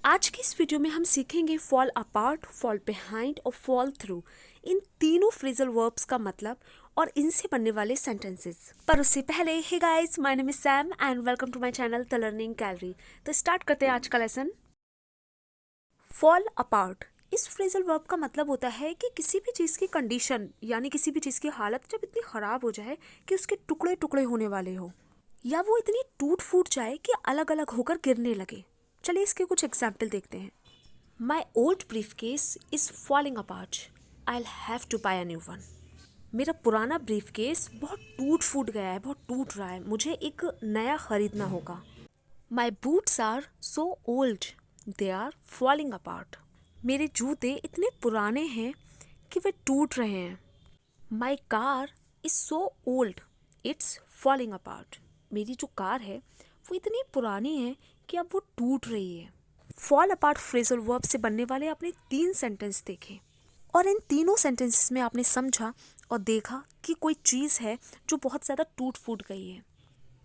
आज की इस वीडियो में हम सीखेंगे फॉल अपार्ट, फॉल बिहाइंड और फॉल थ्रू। इन तीनों फ्रेजल वर्ब्स का मतलब और इनसे बनने वाले सेंटेंसेस। पर उससे पहले, hey guys, my name is Sam and welcome to my channel the learning gallery. तो स्टार्ट करते हैं आज का लेसन। फॉल अपार्ट, इस फ्रेजल वर्ब का मतलब होता है कि किसी भी चीज़ की कंडीशन यानी किसी भी चीज़ की हालत जब इतनी ख़राब हो जाए कि उसके टुकड़े टुकड़े होने वाले हो, या वो इतनी टूट फूट जाए कि अलग अलग होकर गिरने लगे। चलिए इसके कुछ एग्जाम्पल देखते हैं। My old briefcase is falling apart, I will have to buy a new one. मेरा पुराना ब्रीफ केस बहुत टूट फूट गया है, बहुत टूट रहा है, मुझे एक नया खरीदना होगा। My boots are so old, they are falling apart. मेरे जूते इतने पुराने हैं कि वे टूट रहे हैं। My car is so old, it's falling apart. मेरी जो कार है वो इतनी पुरानी है कि अब वो टूट रही है। फॉल अपार्ट फ्रेजल वर्ब से बनने वाले आपने 3 सेंटेंस देखे और इन तीनों सेंटेंसेस में आपने समझा और देखा कि कोई चीज़ है जो बहुत ज़्यादा टूट फूट गई है।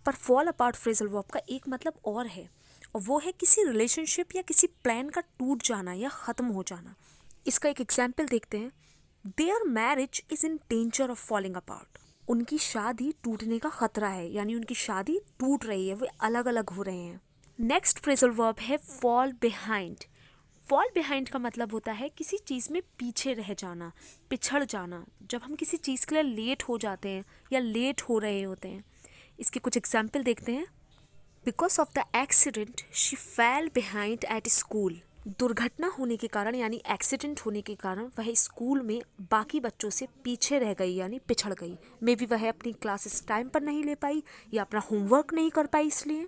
पर फॉल अपार्ट फ्रेजल वर्ब का एक मतलब और है, और वो है किसी रिलेशनशिप या किसी प्लान का टूट जाना या ख़त्म हो जाना। इसका एक एग्जाम्पल देखते हैं। There marriage is in danger of falling apart. उनकी शादी टूटने का खतरा है, यानी उनकी शादी टूट रही है, वे अलग अलग हो रहे हैं। नेक्स्ट फ्रेजल वर्ब है फॉल बिहाइंड। फॉल बिहाइंड का मतलब होता है किसी चीज़ में पीछे रह जाना, पिछड़ जाना। जब हम किसी चीज़ के लिए लेट हो जाते हैं या लेट हो रहे होते हैं। इसके कुछ एग्जाम्पल देखते हैं। Because of the accident she fail behind at school. दुर्घटना होने के कारण यानी एक्सीडेंट होने के कारण वह स्कूल में बाकी बच्चों से पीछे रह गई यानी पिछड़ गई। मे बी वह अपनी क्लासेस टाइम पर नहीं ले पाई या अपना होमवर्क नहीं कर पाई, इसलिए।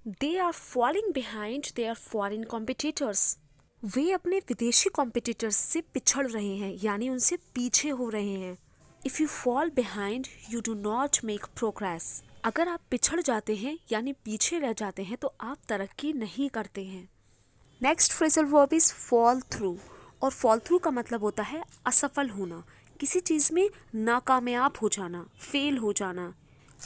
They are falling behind their foreign competitors. वे अपने विदेशी कॉम्पिटिटर्स से पिछड़ रहे हैं यानी उनसे पीछे हो रहे हैं। If you fall behind you do not make progress. अगर आप पिछड़ जाते हैं यानी पीछे रह जाते हैं तो आप तरक्की नहीं करते हैं। Next phrasal verb is fall through, और फॉल थ्रू का मतलब होता है असफल होना, किसी चीज़ में नाकामयाब हो जाना, फेल हो जाना,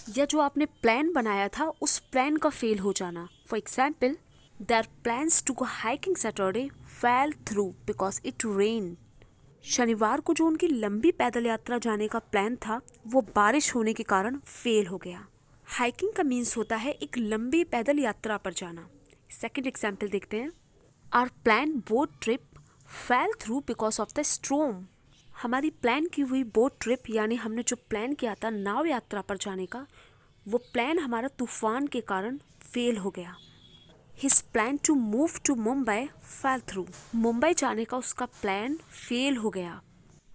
या जो आपने प्लान बनाया था उस प्लान का फेल हो जाना। For example, their plans to go hiking Saturday fell through because it rain. शनिवार को जो उनकी लंबी पैदल यात्रा जाने का प्लान था वो बारिश होने के कारण फेल हो गया। हाइकिंग का मीन्स होता है एक लंबी पैदल यात्रा पर जाना। सेकेंड एग्जाम्पल देखते हैं। Our plan boat trip fell through because of the storm. हमारी प्लान की हुई बोट ट्रिप यानी हमने जो प्लान किया था नाव यात्रा पर जाने का, वो प्लान हमारा तूफान के कारण फेल हो गया। His plan to move to Mumbai fell through. मुंबई जाने का उसका प्लान फेल हो गया।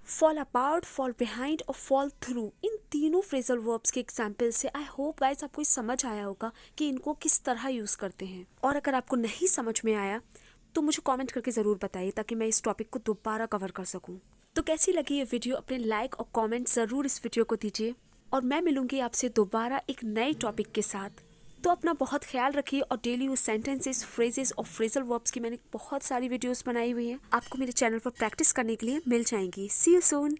फॉल अपार्ट, फॉल बिहाइंड और फॉल थ्रू, इन तीनों फ्रेजल वर्ब्स के एग्जाम्पल से आई होप गाइस आपको समझ आया होगा कि इनको किस तरह यूज़ करते हैं। और अगर आपको नहीं समझ में आया तो मुझे कमेंट करके ज़रूर बताइए ताकि मैं इस टॉपिक को दोबारा कवर कर सकूं। तो कैसी लगी ये वीडियो, अपने लाइक और कमेंट ज़रूर इस वीडियो को दीजिए, और मैं मिलूंगी आपसे दोबारा एक नए टॉपिक के साथ। तो अपना बहुत ख्याल रखिए, और डेली यूज सेंटेंसेस, फ्रेजेस और फ्रेजल वर्ब्स की मैंने बहुत सारी वीडियोस बनाई हुई हैं, आपको मेरे चैनल पर प्रैक्टिस करने के लिए मिल जाएंगी। सी यू सून।